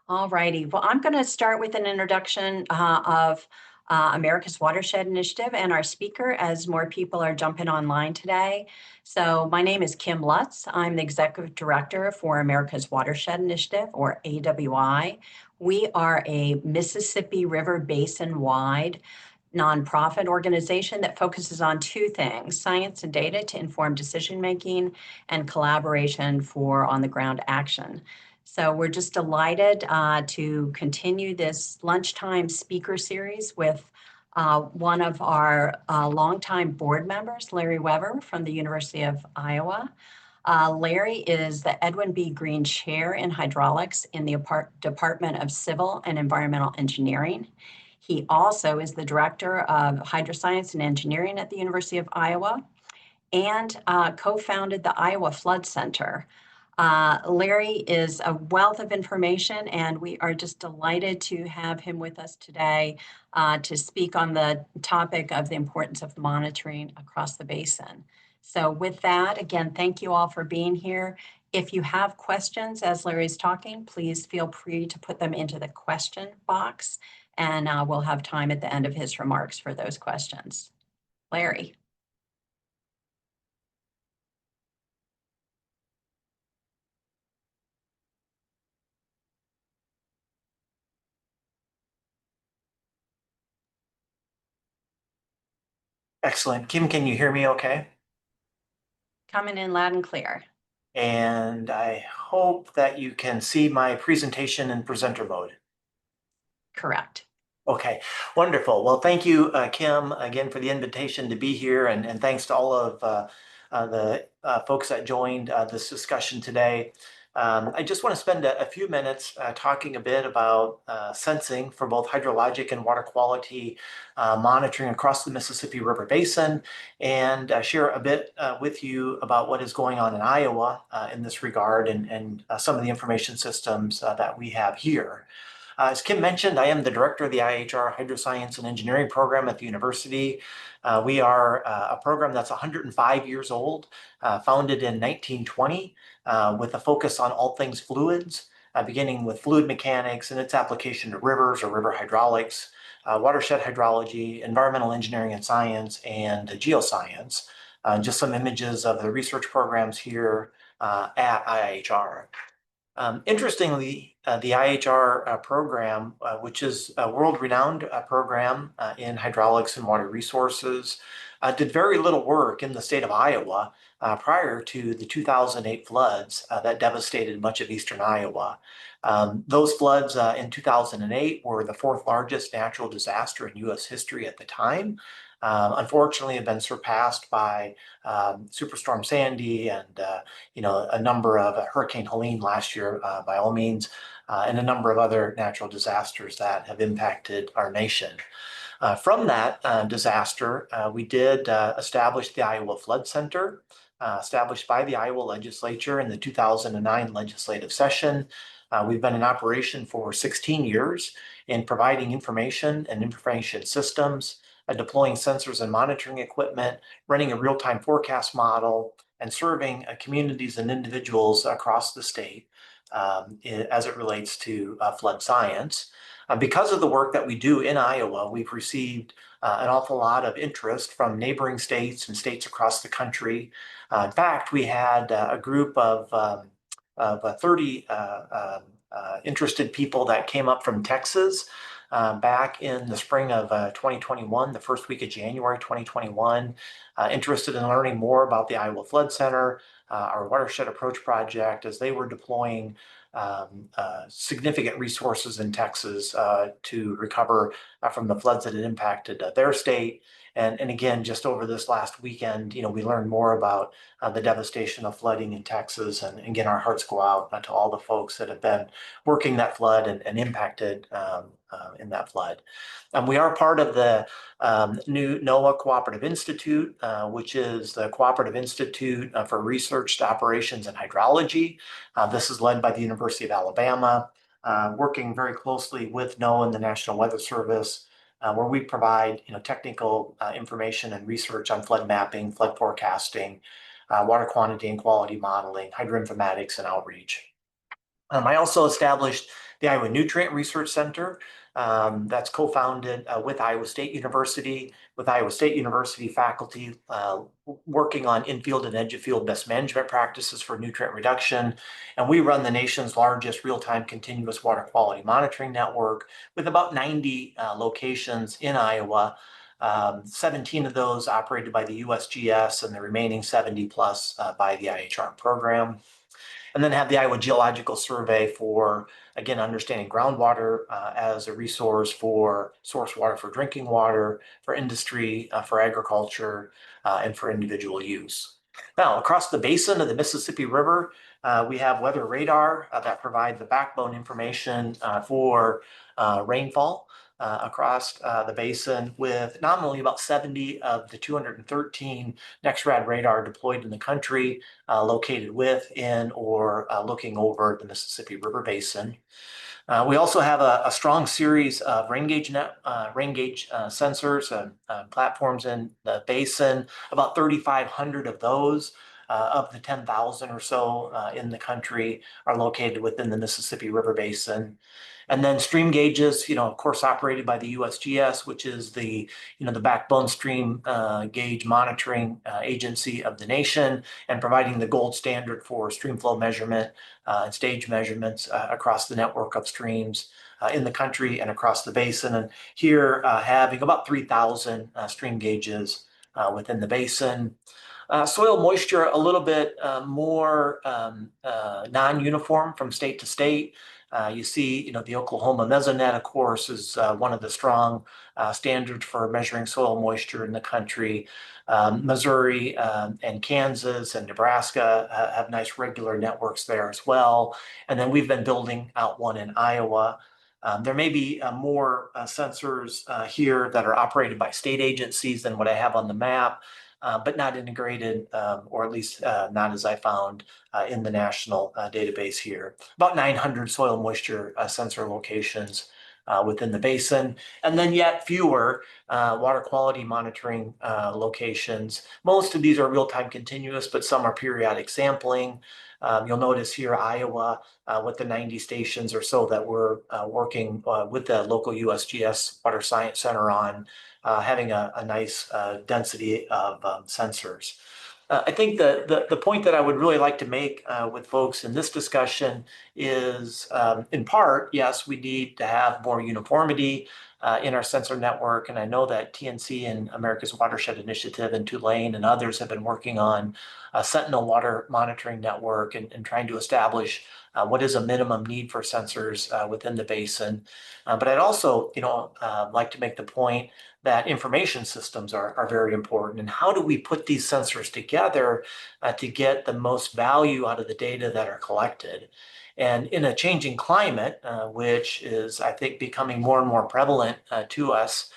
All righty. Well, I'm going to start with an introduction of America's Watershed Initiative and our speaker as more people are jumping online today. So my name is Kim Lutz. I'm the Executive Director for America's Watershed Initiative, or AWI. We are a Mississippi River Basin-wide nonprofit organization that focuses on two things: science and data to inform decision-making and collaboration for on-the-ground action. So we're just delighted to continue this lunchtime speaker series with one of our longtime board members, Larry Weber from the University of Iowa. Larry is the Edwin B. Green Chair in Hydraulics in the Department of Civil and Environmental Engineering. He also is the Director of Hydroscience and Engineering at the University of Iowa and co-founded the Iowa Flood Center. Larry is a wealth of information, and we are just delighted to have him with us today to speak on the topic of the importance of monitoring across the basin. So with that, again, thank you all for being here. If you have questions as Larry's talking, please feel free to put them into the question box, and we'll have time at the end of his remarks for those questions. Larry. Excellent. Kim, can you hear me okay? Coming in loud and clear. And I hope that you can see my presentation in presenter mode. Correct. Okay, wonderful. Well, thank you, Kim, again for the invitation to be here, and thanks to all of the folks that joined this discussion today. I just want to spend a few minutes talking a bit about sensing for both hydrologic and water quality monitoring across the Mississippi River Basin, and share a bit with you about what is going on in Iowa in this regard, and some of the information systems that we have here. As Kim mentioned, I am the director of the IHR Hydroscience and Engineering program at the university. We are a program that's 105 years old, founded in 1920, with a focus on all things fluids, beginning with fluid mechanics and its application to rivers or river hydraulics, watershed hydrology, environmental engineering and science, and geoscience. Just some images of the research programs here at IHR. Interestingly, the IHR program, which is a world-renowned program in hydraulics and water resources, did very little work in the state of Iowa prior to the 2008 floods that devastated much of eastern Iowa. Those floods in 2008 were the fourth largest natural disaster in U.S. history at the time. Unfortunately, have been surpassed by Superstorm Sandy and a number of Hurricane Helene last year, by all means, and a number of other natural disasters that have impacted our nation. From that disaster, we did establish the Iowa Flood Center, established by the Iowa legislature in the 2009 legislative session. We've been in operation for 16 years in providing information and information systems, deploying sensors and monitoring equipment, running a real-time forecast model, and serving communities and individuals across the state as it relates to flood science. Because of the work that we do in Iowa, we've received an awful lot of interest from neighboring states and states across the country. In fact, we had a group of 30 interested people that came up from Texas back in the spring of 2021, the first week of January 2021, interested in learning more about the Iowa Flood Center, our Watershed Approach project, as they were deploying significant resources in Texas to recover from the floods that had impacted their state. And again, just over this last weekend, we learned more about the devastation of flooding in Texas. And again, our hearts go out to all the folks that have been working that flood and impacted in that flood. We are part of the new NOAA Cooperative Institute, which is the Cooperative Institute for Research, Operations, and Hydrology. This is led by the University of Alabama, working very closely with NOAA and the National Weather Service, where we provide technical information and research on flood mapping, flood forecasting, water quantity and quality modeling, hydroinformatics, and outreach. I also established the Iowa Nutrient Research Center. That's co-founded with Iowa State University, with Iowa State University faculty working on infield and edge of field best management practices for nutrient reduction. And we run the nation's largest real-time continuous water quality monitoring network with about 90 locations in Iowa. 17 of those operated by the USGS and the remaining 70 plus by the IHR program. And then have the Iowa Geological Survey for, again, understanding groundwater as a resource for source water for drinking water, for industry, for agriculture, and for individual use. Now, across the basin of the Mississippi River, we have weather radar that provides the backbone information for rainfall across the basin, with nominally about 70 of the 213 NextRad radar deployed in the country, located within or looking over the Mississippi River Basin. We also have a strong series of rain gauge sensors and platforms in the basin, about 3,500 of those. Of the 10,000 or so in the country are located within the Mississippi River Basin. And then stream gauges, of course, operated by the USGS, which is the backbone stream gauge monitoring agency of the nation, and providing the gold standard for stream flow measurement and stage measurements across the network of streams in the country and across the basin. And here having about 3,000 stream gauges within the basin. Soil moisture a little bit more non-uniform from state to state. You see, the Oklahoma Mesonet, of course, is one of the strong standards for measuring soil moisture in the country. Missouri and Kansas and Nebraska have nice regular networks there as well. And then we've been building out one in Iowa. There may be more sensors here that are operated by state agencies than what I have on the map, but not integrated, or at least not as I found in the national database here. About 900 soil moisture sensor locations within the basin, and then yet fewer water quality monitoring locations. Most of these are real-time continuous, but some are periodic sampling. You'll notice here Iowa with the 90 stations or so that we're working with the local USGS Water Science Center on, having a nice density of sensors. I think the point that I would really like to make with folks in this discussion is, in part, yes, we need to have more uniformity in our sensor network. And I know that TNC and America's Watershed Initiative and Tulane and others have been working on a Sentinel water monitoring network and trying to establish what is a minimum need for sensors within the basin. But I'd also, like to make the point that information systems are very important. And how do we put these sensors together to get the most value out of the data that are collected? And in a changing climate, which is, I think, becoming more and more prevalent to us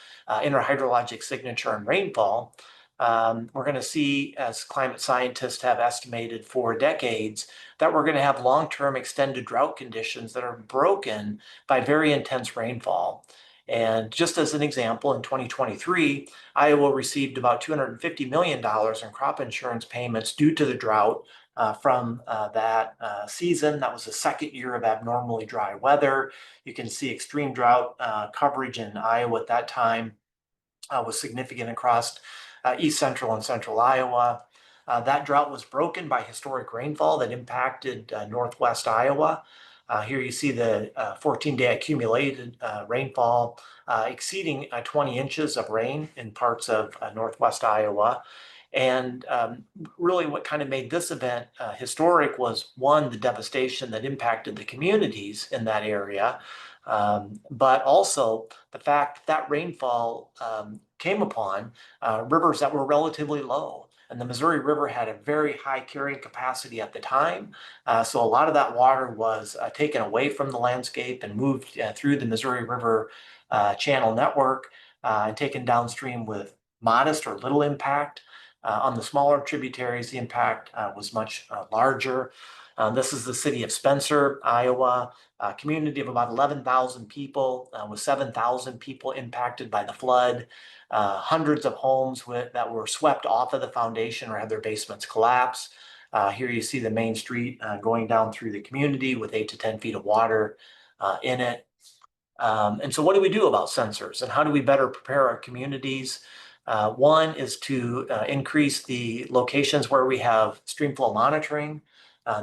in our hydrologic signature and rainfall, we're going to see, as climate scientists have estimated for decades, that we're going to have long-term extended drought conditions that are broken by very intense rainfall. And just as an example, in 2023, Iowa received about $250 million in crop insurance payments due to the drought from that season. That was the second year of abnormally dry weather. You can see extreme drought coverage in Iowa at that time was significant across east central and central Iowa. That drought was broken by historic rainfall that impacted northwest Iowa. Here you see the 14-day accumulated rainfall exceeding 20 inches of rain in parts of northwest Iowa. And really what kind of made this event historic was, one, the devastation that impacted the communities in that area, but also the fact that rainfall came upon rivers that were relatively low. And the Missouri River had a very high carrying capacity at the time. So a lot of that water was taken away from the landscape and moved through the Missouri River channel network and taken downstream with modest or little impact. On the smaller tributaries, the impact was much larger. This is the city of Spencer, Iowa, a community of about 11,000 people, with 7,000 people impacted by the flood. Hundreds of homes that were swept off of the foundation or had their basements collapse. Here you see the main street going down through the community with 8 to 10 feet of water in it. And so what do we do about sensors and how do we better prepare our communities? One is to increase the locations where we have streamflow monitoring.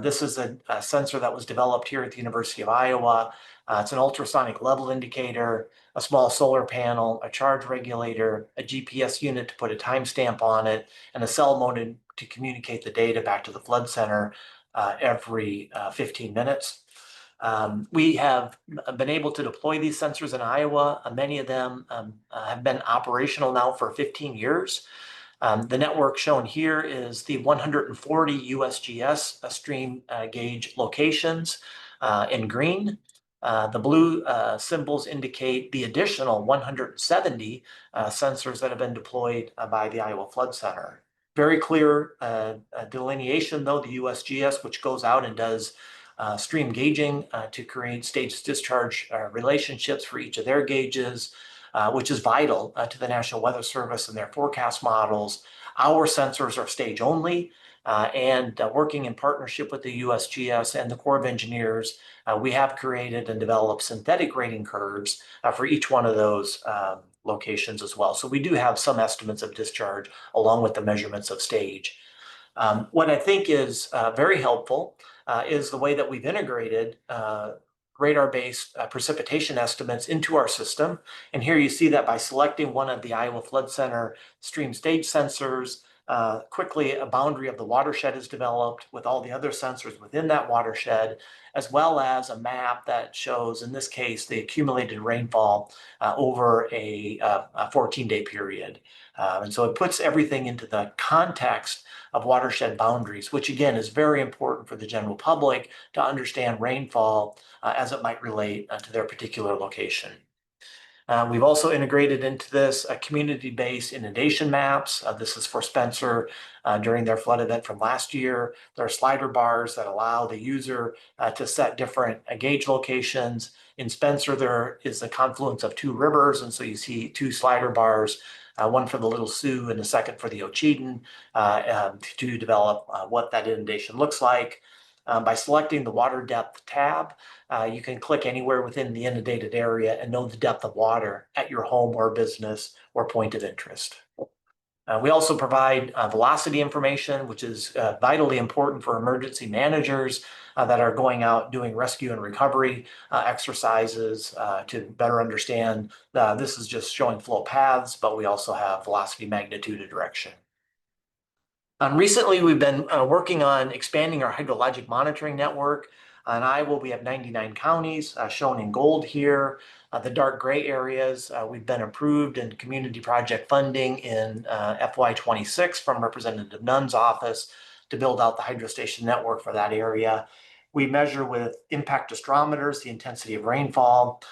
This is a sensor that was developed here at the University of Iowa. It's an ultrasonic level indicator, a small solar panel, a charge regulator, a GPS unit to put a timestamp on it, and a cell modem to communicate the data back to the flood center every 15 minutes. We have been able to deploy these sensors in Iowa. Many of them have been operational now for 15 years. The network shown here is the 140 USGS stream gauge locations in green. The blue symbols indicate the additional 170 sensors that have been deployed by the Iowa Flood Center. Very clear delineation, though, the USGS, which goes out and does stream gauging to create stage discharge relationships for each of their gauges, which is vital to the National Weather Service and their forecast models. Our sensors are stage only, and working in partnership with the USGS and the Corps of Engineers, we have created and developed synthetic rating curves for each one of those locations as well. So we do have some estimates of discharge along with the measurements of stage. What I think is very helpful is the way that we've integrated radar-based precipitation estimates into our system. And here you see that by selecting one of the Iowa Flood Center stream stage sensors, quickly a boundary of the watershed is developed with all the other sensors within that watershed, as well as a map that shows, in this case, the accumulated rainfall over a 14-day period. And so it puts everything into the context of watershed boundaries, which again is very important for the general public to understand rainfall as it might relate to their particular location. We've also integrated into this community-based inundation maps. This is for Spencer during their flood event from last year. There are slider bars that allow the user to set different gauge locations. In Spencer, there is a confluence of two rivers, and so you see two slider bars, one for the Little Sioux and the second for the Ocheyedan, to develop what that inundation looks like. By selecting the water depth tab, you can click anywhere within the inundated area and know the depth of water at your home or business or point of interest. We also provide velocity information, which is vitally important for emergency managers that are going out doing rescue and recovery exercises to better understand. This is just showing flow paths, but we also have velocity, magnitude, and direction. Recently, we've been working on expanding our hydrologic monitoring network. In Iowa, we have 99 counties shown in gold here. The dark gray areas, we've been approved in community project funding in FY26 from Representative Nunn's office to build out the hydrostation network for that area. We measure with impact astrometers the intensity of rainfall,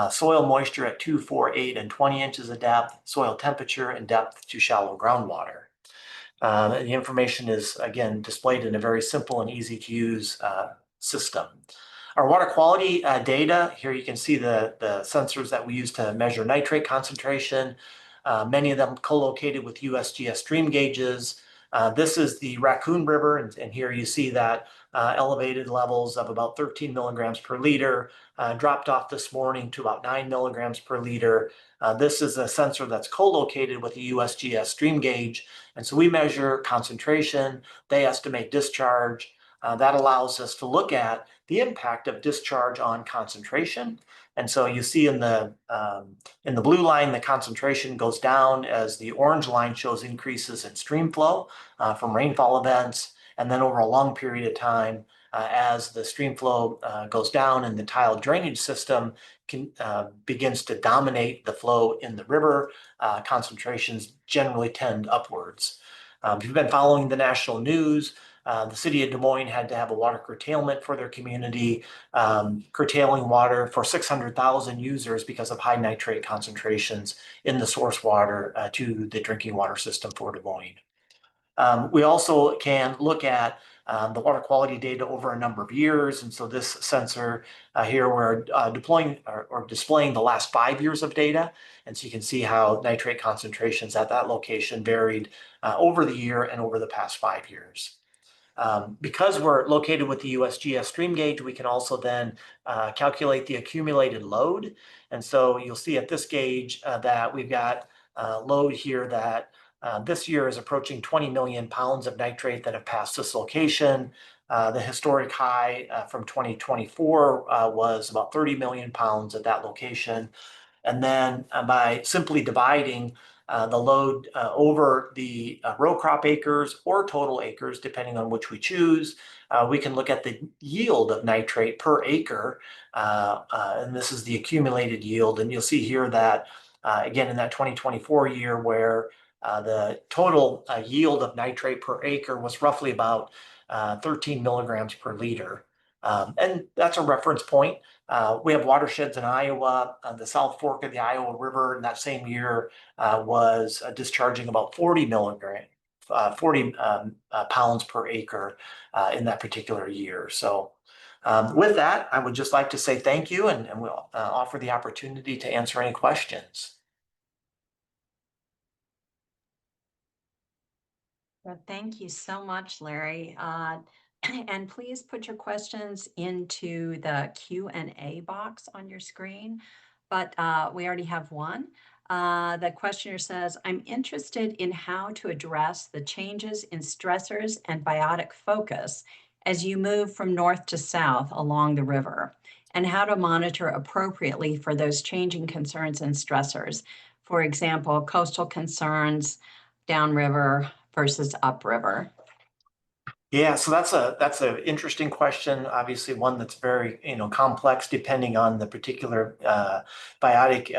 soil moisture at 2, 4, 8, and 20 inches of depth, soil temperature, and depth to shallow groundwater. The information is, again, displayed in a very simple and easy to use system. Our water quality data, here you can see the sensors that we use to measure nitrate concentration, many of them co-located with USGS stream gauges. This is the Raccoon River, and here you see that elevated levels of about 13 milligrams per liter, dropped off this morning to about 9 milligrams per liter. This is a sensor that's co-located with the USGS stream gauge, and so we measure concentration, they estimate discharge. That allows us to look at the impact of discharge on concentration. And so you see in the blue line, the concentration goes down as the orange line shows increases in stream flow from rainfall events. And then over a long period of time, as the stream flow goes down and the tile drainage system begins to dominate the flow in the river, concentrations generally tend upwards. If you've been following the national news, the city of Des Moines had to have a water curtailment for their community, curtailing water for 600,000 users because of high nitrate concentrations in the source water to the drinking water system for Des Moines. We also can look at the water quality data over a number of years. And so this sensor here, we're deploying or displaying the last 5 years of data. And so you can see how nitrate concentrations at that location varied over the year and over the past 5 years. Because we're located with the USGS stream gauge, we can also then calculate the accumulated load. And so you'll see at this gauge that we've got load here that this year is approaching 20 million pounds of nitrate that have passed this location. The historic high from 2024 was about 30 million pounds at that location. And then by simply dividing the load over the row crop acres or total acres, depending on which we choose, we can look at the yield of nitrate per acre. And this is the accumulated yield. And you'll see here that, again, in that 2024 year where the total yield of nitrate per acre was roughly about 13 milligrams per liter. And that's a reference point. We have watersheds in Iowa. The South Fork of the Iowa River in that same year was discharging about 40 pounds per acre in that particular year. So with that, I would just like to say thank you, and we'll offer the opportunity to answer any questions. Well, thank you so much, Larry. And please put your questions into the Q&A box on your screen. But we already have one. The questioner says, I'm interested in how to address the changes in stressors and biotic focus as you move from north to south along the river, and how to monitor appropriately for those changing concerns and stressors. For example, coastal concerns, downriver versus upriver. Yeah, so that's an interesting question. Obviously, one that's very complex depending on the particular biotic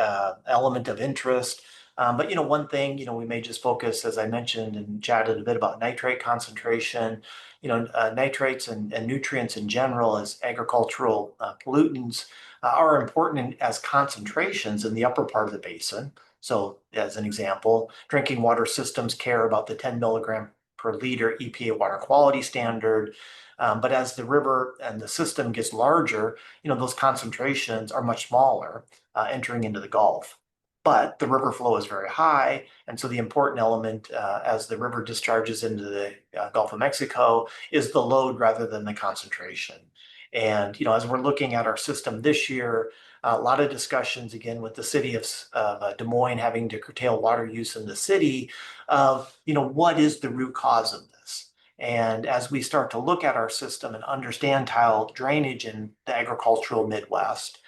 element of interest. But one thing we may just focus, as I mentioned and chatted a bit about nitrate concentration. Nitrates and nutrients in general as agricultural pollutants are important as concentrations in the upper part of the basin. So, as an example, drinking water systems care about the 10 milligram per liter EPA water quality standard. But as the river and the system gets larger, those concentrations are much smaller entering into the Gulf. But the river flow is very high. And so the important element as the river discharges into the Gulf of Mexico is the load rather than the concentration. And, as we're looking at our system this year, a lot of discussions again with the city of Des Moines having to curtail water use in the city of, what is the root cause of this? And as we start to look at our system and understand tile drainage in the agricultural Midwest,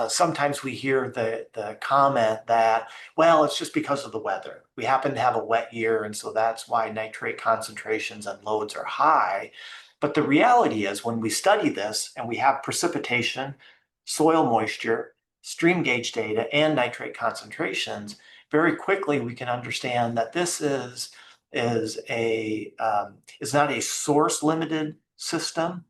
sometimes we hear the comment that, well, it's just because of the weather. We happen to have a wet year, and so that's why nitrate concentrations and loads are high. But the reality is when we study this and we have precipitation, soil moisture, stream gauge data, and nitrate concentrations, very quickly we can understand that this is not a source limited system.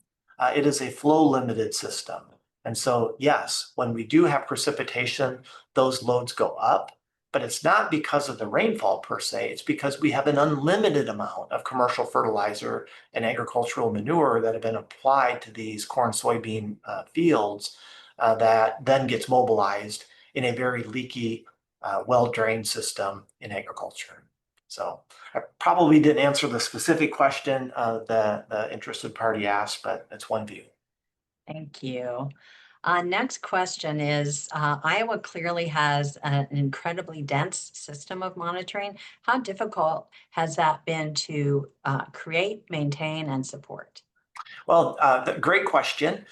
It is a flow limited system. And so, yes, when we do have precipitation, those loads go up, but it's not because of the rainfall per se. It's because we have an unlimited amount of commercial fertilizer and agricultural manure that have been applied to these corn, soybean fields that then gets mobilized in a very leaky, well-drained system in agriculture. So I probably didn't answer the specific question the interested party asked, but that's one view. Thank you. Next question is, Iowa clearly has an incredibly dense system of monitoring. How difficult has that been to create, maintain, and support? Well, great question.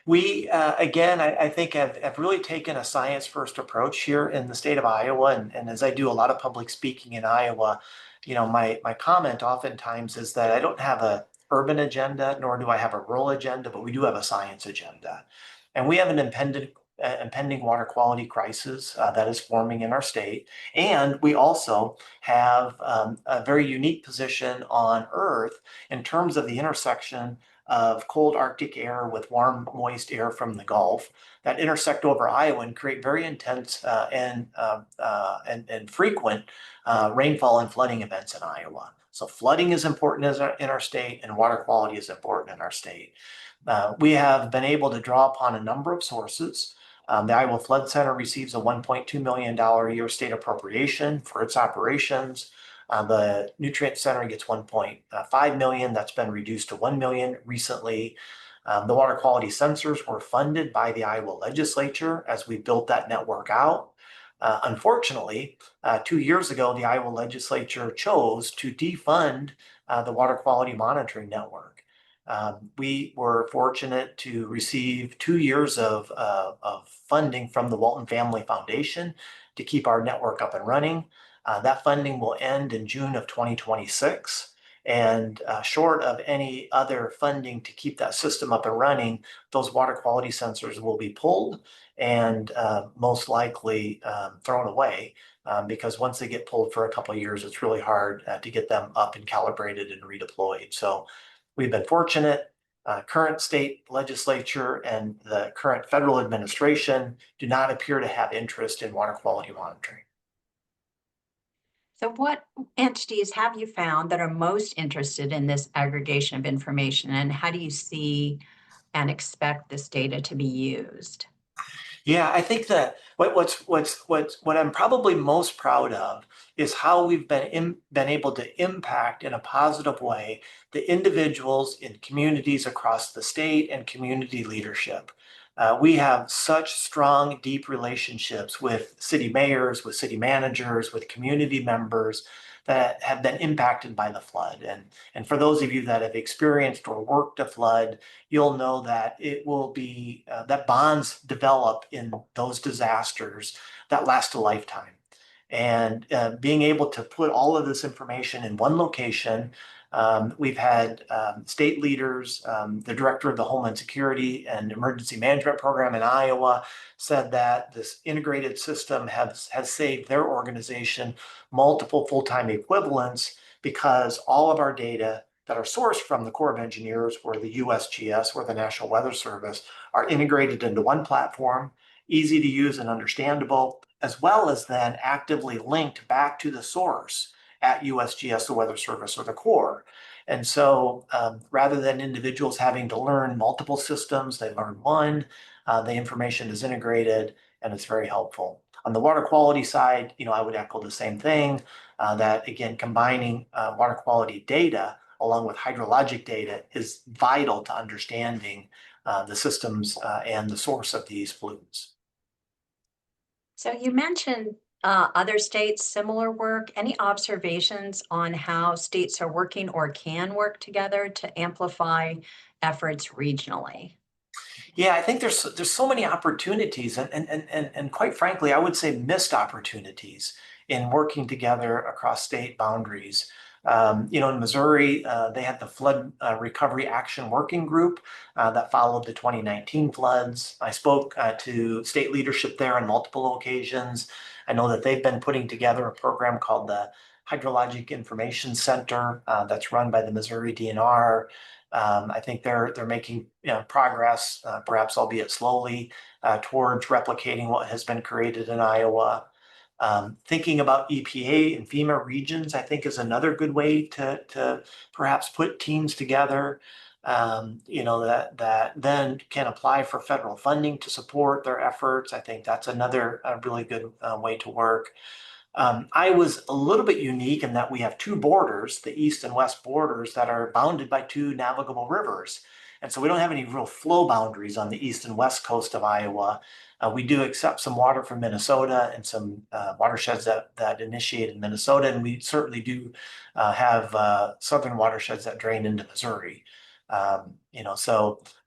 We, again, I think have really taken a science-first approach here in the state of Iowa. And as I do a lot of public speaking in Iowa, my comment oftentimes is that I don't have a urban agenda, nor do I have a rural agenda, but we do have a science agenda. And we have an impending water quality crisis that is forming in our state. And we also have a very unique position on Earth in terms of the intersection of cold Arctic air with warm, moist air from the Gulf that intersect over Iowa and create very intense and frequent rainfall and flooding events in Iowa. So flooding is important in our state, and water quality is important in our state. We have been able to draw upon a number of sources. The Iowa Flood Center receives a $1.2 million a year state appropriation for its operations. The nutrient center gets 1.5 million. That's been reduced to 1 million recently. The water quality sensors were funded by the Iowa legislature as we built that network out. Unfortunately, 2 years ago, the Iowa legislature chose to defund the water quality monitoring network. We were fortunate to receive 2 years of funding from the Walton Family Foundation to keep our network up and running. That funding will end in June of 2026. And short of any other funding to keep that system up and running, those water quality sensors will be pulled and most likely thrown away because once they get pulled for a couple of years, it's really hard to get them up and calibrated and redeployed. So we've been fortunate. Current state legislature and the current federal administration do not appear to have interest in water quality monitoring. So what entities have you found that are most interested in this aggregation of information, and how do you see and expect this data to be used? Yeah, I think that what I'm probably most proud of is how we've been able to impact in a positive way the individuals in communities across the state and community leadership. We have such strong, deep relationships with city mayors, with city managers, with community members that have been impacted by the flood. And for those of you that have experienced or worked a flood, you'll know that it will be that bonds develop in those disasters that last a lifetime. And being able to put all of this information in one location, we've had state leaders, the director of the Homeland Security and Emergency Management Program in Iowa said that this integrated system has saved their organization multiple full-time equivalents because all of our data that are sourced from the Corps of Engineers or the USGS or the National Weather Service are integrated into one platform, easy to use and understandable, as well as then actively linked back to the source at USGS, the Weather Service, or the Corps. And so rather than individuals having to learn multiple systems, they learn one, the information is integrated and it's very helpful. On the water quality side, I would echo the same thing, that again, combining water quality data along with hydrologic data is vital to understanding the systems and the source of these pollutants. So you mentioned other states, similar work. Any observations on how states are working or can work together to amplify efforts regionally? Yeah, I think there's so many opportunities and quite frankly, I would say missed opportunities in working together across state boundaries. In Missouri, they had the Flood Recovery Action Working Group that followed the 2019 floods. I spoke to state leadership there on multiple occasions. I know that they've been putting together a program called the Hydrologic Information Center that's run by the Missouri DNR. I think they're making progress, perhaps albeit slowly, towards replicating what has been created in Iowa. Thinking about EPA and FEMA regions, I think, is another good way to perhaps put teams together. That then can apply for federal funding to support their efforts. I think that's another really good way to work. I was a little bit unique in that we have two borders, the east and west borders, that are bounded by two navigable rivers. And so we don't have any real flow boundaries on the east and west coast of Iowa. We do accept some water from Minnesota and some watersheds that initiate in Minnesota, and we certainly do have southern watersheds that drain into Missouri.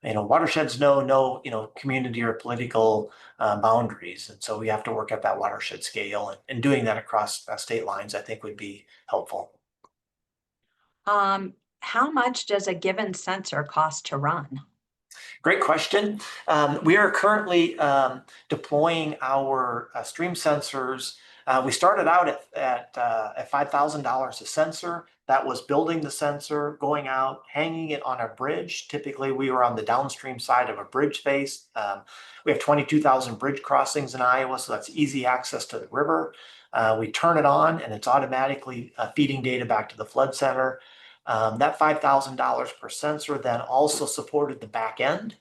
Watersheds know no community or political boundaries, and so we have to work at that watershed scale, and doing that across state lines, I think, would be helpful. How much does a given sensor cost to run? Great question. We are currently deploying our stream sensors. We started out at $5,000 a sensor. That was building the sensor, going out, hanging it on a bridge. Typically, we were on the downstream side of a bridge face. We have 22,000 bridge crossings in Iowa, so that's easy access to the river. We turn it on, and it's automatically feeding data back to the flood center. That $5,000 per sensor then also supported the back end.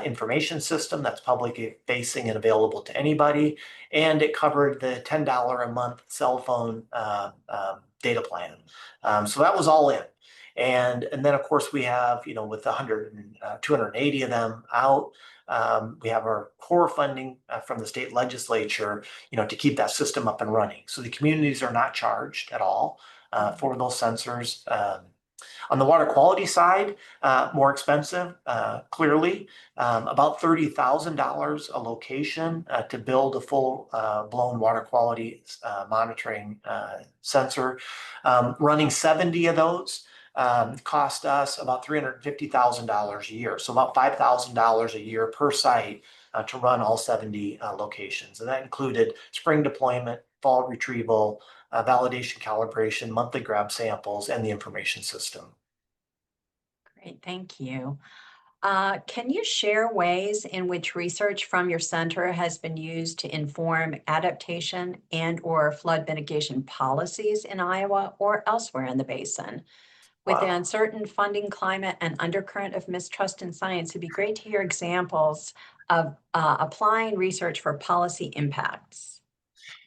information system that's publicly facing and available to anybody. And it covered the $10 a month cell phone data plan. So that was all in. And then of course we have, with 280 of them out, we have our core funding from the state legislature, to keep that system up and running. So the communities are not charged at all for those sensors. On the water quality side, more expensive, clearly, about $30,000 a location to build a full blown water quality monitoring sensor. Running 70 of those cost us about $350,000 a year. So about $5,000 a year per site to run all 70 locations. And that included spring deployment, fall retrieval, validation, calibration, monthly grab samples, and the information system. Great, thank you. Can you share ways in which research from your center has been used to inform adaptation and/or flood mitigation policies in Iowa or elsewhere in the basin? With the Wow. uncertain funding climate and undercurrent of mistrust in science, it'd be great to hear examples of applying research for policy impacts.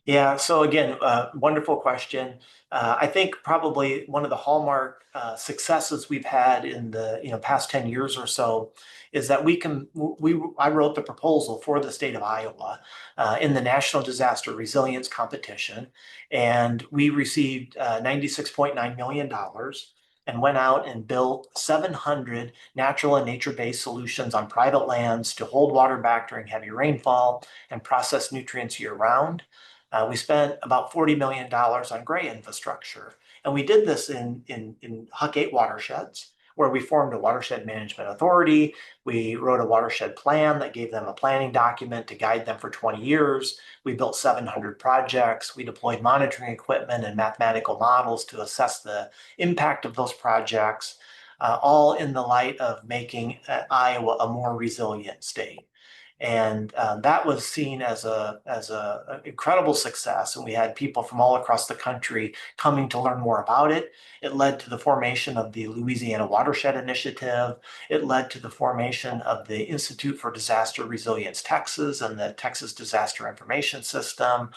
Yeah, so again, wonderful question. I think probably one of the hallmark successes we've had in the past 10 years or so is that I wrote the proposal for the state of Iowa in the National Disaster Resilience Competition, and we received $96.9 million and went out and built 700 natural and nature-based solutions on private lands to hold water back during heavy rainfall and process nutrients year-round. We spent about $40 million on gray infrastructure. And we did this in Huck 8 watersheds, where we formed a watershed management authority. We wrote a watershed plan that gave them a planning document to guide them for 20 years. We built 700 projects. We deployed monitoring equipment and mathematical models to assess the impact of those projects, all in the light of making Iowa a more resilient state. And that was seen as a incredible success. And we had people from all across the country coming to learn more about it. It led to the formation of the Louisiana Watershed Initiative. It led to the formation of the Institute for Disaster Resilience Texas and the Texas Disaster Information System.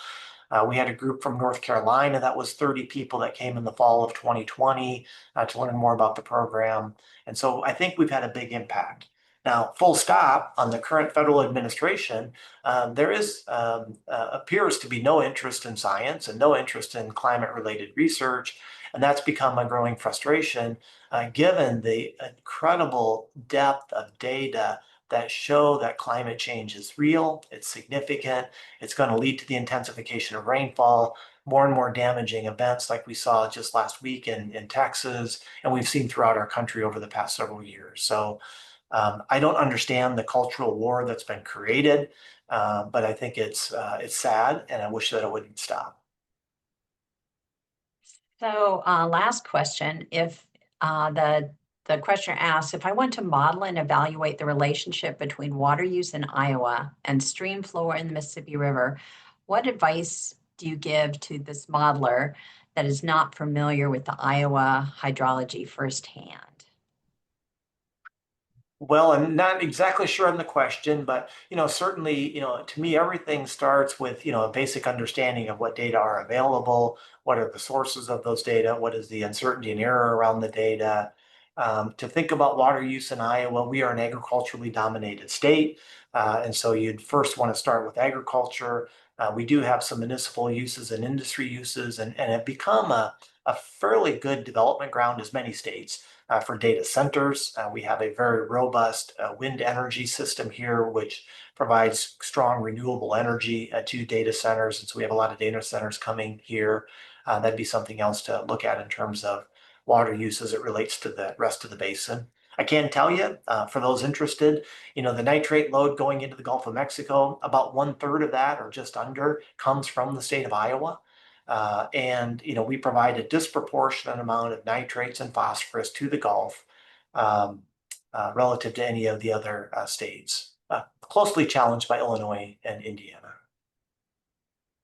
We had a group from North Carolina that was 30 people that came in the fall of 2020 to learn more about the program. And so I think we've had a big impact. Now, full stop on the current federal administration, there appears to be no interest in science and no interest in climate-related research, and that's become a growing frustration given the incredible depth of data that show that climate change is real, it's significant, it's going to lead to the intensification of rainfall, more and more damaging events like we saw just last week in Texas, and we've seen throughout our country over the past several years. So I don't understand the cultural war that's been created, but I think it's sad, and I wish that it wouldn't stop. So, last question, if the questioner asks, if I want to model and evaluate the relationship between water use in Iowa and stream flow in the Mississippi River, what advice do you give to this modeler that is not familiar with the Iowa hydrology firsthand? Well, I'm not exactly sure on the question, but certainly, to me, everything starts with a basic understanding of what data are available, what are the sources of those data, what is the uncertainty and error around the data. To think about water use in Iowa, we are an agriculturally dominated state, and so you'd first want to start with agriculture. We do have some municipal uses and industry uses, and have become a fairly good development ground, as many states for data centers. We have a very robust wind energy system here, which provides strong renewable energy to data centers. And so we have a lot of data centers coming here. That'd be something else to look at in terms of water use as it relates to the rest of the basin. I can tell you, for those interested, the nitrate load going into the Gulf of Mexico, about 1/3 of that or just under comes from the state of Iowa. And we provide a disproportionate amount of nitrates and phosphorus to the Gulf um, relative to any of the other states, closely challenged by Illinois and Indiana.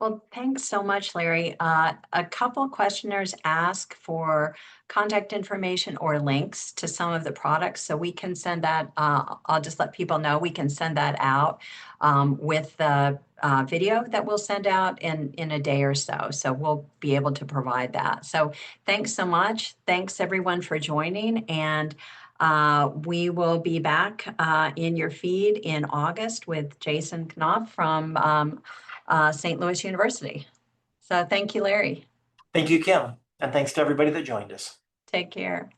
Well, thanks so much, Larry. A couple questioners ask for contact information or links to some of the products, so we can send that. I'll just let people know we can send that out with the video that we'll send out in a day or so. So we'll be able to provide that. So thanks so much. Thanks everyone for joining, and we will be back in your feed in August with Jason Knopf from St. Louis University. So thank you, Larry. Thank you, Kim, and thanks to everybody that joined us. Take care.